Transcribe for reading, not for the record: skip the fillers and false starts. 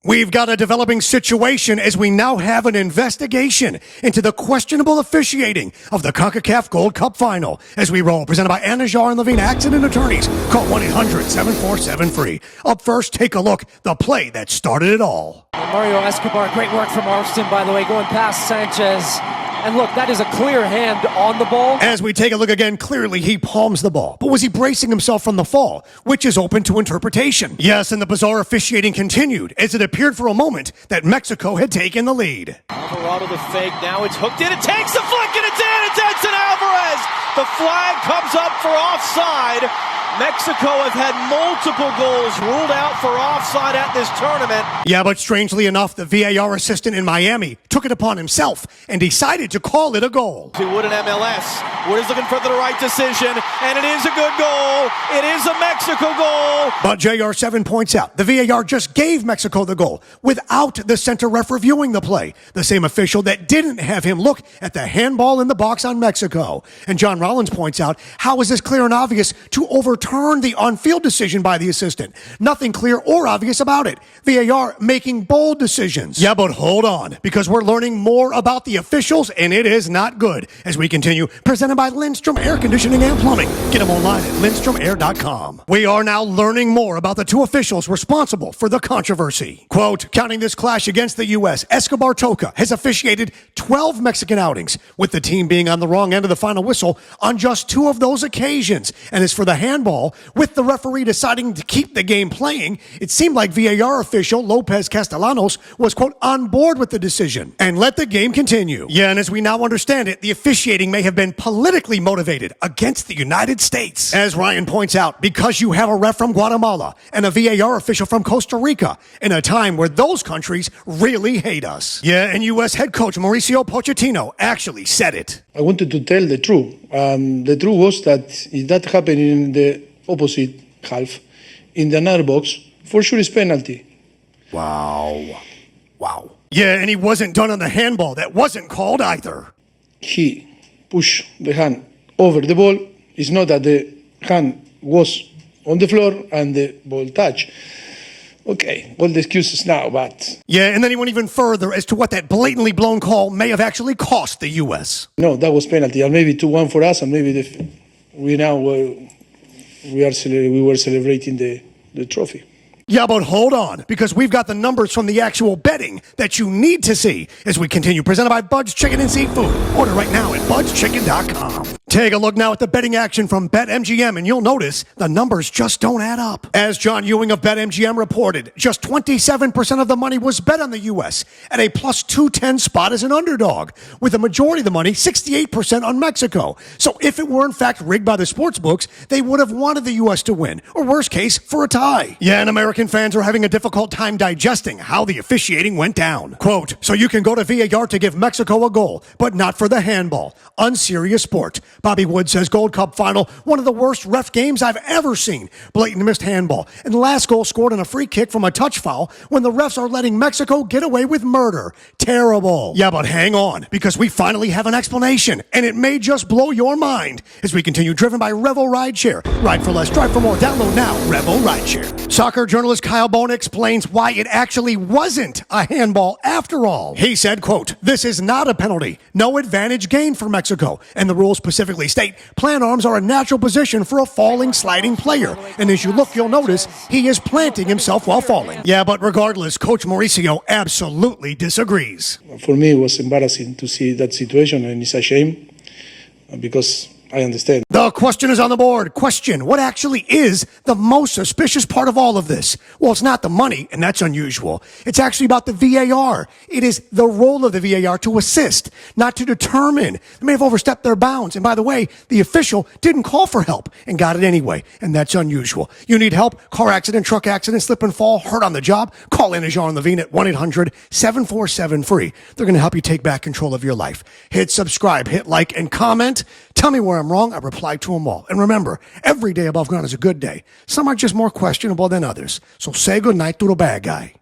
We've got a developing situation as we now have an investigation into the questionable officiating of the CONCACAF Gold Cup final. As we roll, presented by Anajar and Levine Accident Attorneys. Call 1-800-747-FREE. Up first, take a look. The play that started it all. Mario Escobar, great work from Marston, by the way, going past Sanchez. And look, that is a clear hand on the ball. As we take a look again, clearly he palms the ball. But was he bracing himself from the fall, which is open to interpretation? Yes, and the bizarre officiating continued, as it appeared for a moment that Mexico had taken the lead. Alvarado the fake, now it's hooked in, it takes the flick and it's in, it's Edson Alvarez! The flag comes up for offside. Mexico have had multiple goals ruled out for offside at this tournament. Yeah, but strangely enough, the VAR assistant in Miami took it upon himself and decided to call it a goal. He would in MLS. Wood is looking for the right decision, and it is a good goal. It is a Mexico goal. But JR7 points out the VAR just gave Mexico the goal without the center ref reviewing the play. The same official that didn't have him look at the handball in the box on Mexico. And John Rollins points out, how is this clear and obvious to overturn the on-field decision by the assistant? Nothing clear or obvious about it. VAR making bold decisions. Yeah, but hold on, because we're learning more about the officials, and it is not good. As we continue, presented by Lindstrom Air Conditioning and Plumbing. Get them online at lindstromair.com. We are now learning more about the two officials responsible for the controversy. Quote, counting this clash against the U.S., Escobar Toca has officiated 12 Mexican outings, with the team being on the wrong end of the final whistle on just 2 of those occasions. And as for the handball, with the referee deciding to keep the game playing, it seemed like VAR official Lopez Castellanos was, quote, on board with the decision and let the game continue. Yeah, and as we now understand it, the officiating may have been politically motivated against the United States. As Ryan points out, because you have a ref from Guatemala and a VAR official from Costa Rica in a time where those countries really hate us. Yeah, and U.S. head coach Mauricio Pochettino actually said it. I wanted to tell the truth. The truth was that if that happened in the opposite half, in the another box, for sure it's penalty. Wow. Yeah, and he wasn't done on the handball. That wasn't called either. He pushed the hand over the ball. It's not that the hand was on the floor and the ball touched. Okay, all the excuses now, but... Yeah, and then he went even further as to what that blatantly blown call may have actually cost the U.S. No, that was penalty, and maybe 2-1 for us, and maybe we were celebrating the trophy. Yeah, but hold on, because we've got the numbers from the actual betting that you need to see as we continue. Presented by Bud's Chicken and Seafood. Order right now at budschicken.com. Take a look now at the betting action from BetMGM, and you'll notice the numbers just don't add up. As John Ewing of BetMGM reported, just 27% of the money was bet on the U.S. at a plus 210 spot as an underdog, with the majority of the money, 68%, on Mexico. So if it were in fact rigged by the sports books, they would have wanted the U.S. to win, or worst case, for a tie. Yeah, and American fans are having a difficult time digesting how the officiating went down. Quote, so you can go to VAR to give Mexico a goal, but not for the handball. Unserious sport. Bobby Wood says Gold Cup final, one of the worst ref games I've ever seen. Blatant missed handball. And the last goal scored on a free kick from a touch foul when the refs are letting Mexico get away with murder. Terrible. Yeah, but hang on, because we finally have an explanation, and it may just blow your mind as we continue, driven by Revel Rideshare. Ride for less, drive for more. Download now, Revel Rideshare. Soccer journalist Kyle Bone explains why it actually wasn't a handball after all. He said, quote, this is not a penalty. No advantage gained for Mexico. And the rules specifically state plant arms are a natural position for a falling, sliding player. And as you look, you'll notice he is planting himself while falling. Yeah, but regardless, Coach Mauricio absolutely disagrees. For me, it was embarrassing to see that situation, and it's a shame because I understand. The question is on the board. Question, what actually is the most suspicious part of all of this? Well, it's not the money, and that's unusual. It's actually about the VAR. It is the role of the VAR to assist, not to determine. They may have overstepped their bounds. And by the way, the official didn't call for help and got it anyway, and that's unusual. You need help? Car accident, truck accident, slip and fall, hurt on the job? Call Anajar and Levine at 1-800-747-FREE. They're going to help you take back control of your life. Hit subscribe, hit like, and comment. Tell me where I'm wrong. I reply to them all. And remember, every day above ground is a good day. Some are just more questionable than others. So say goodnight to the bad guy.